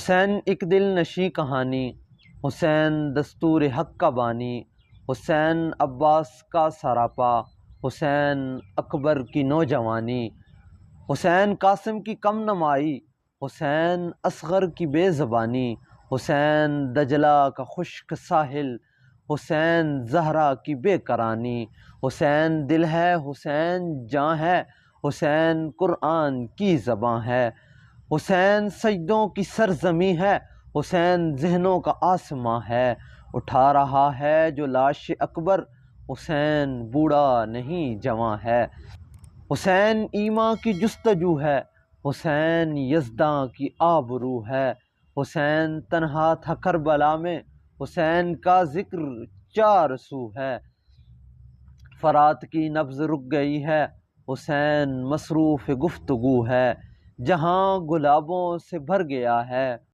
حسین ایک دل نشیں کہانی، حسین دستور حق کا بانی، حسین عباس کا سراپا، حسین اکبر کی نوجوانی، حسین قاسم کی کم نمائی، حسین اصغر کی بے زبانی، حسین دجلہ کا خشک ساحل، حسین زہرا کی بے کرانی، حسین دل ہے، حسین جاں ہے، حسین قرآن کی زباں ہے، حسین سجدوں کی سرزمیں ہے، حسین ذہنوں کا آسماں ہے، اٹھا رہا ہے جو لاش اکبر، حسین بوڑھا نہیں جواں ہے، حسین ایمان کی جستجو ہے، حسین یزداں کی آبرو ہے، حسین تنہا تھا کربلا میں، حسین کا ذکر چار سو ہے، فرات کی نبض رک گئی ہے، حسین مصروف گفتگو ہے، جہاں گلابوں سے بھر گیا ہے،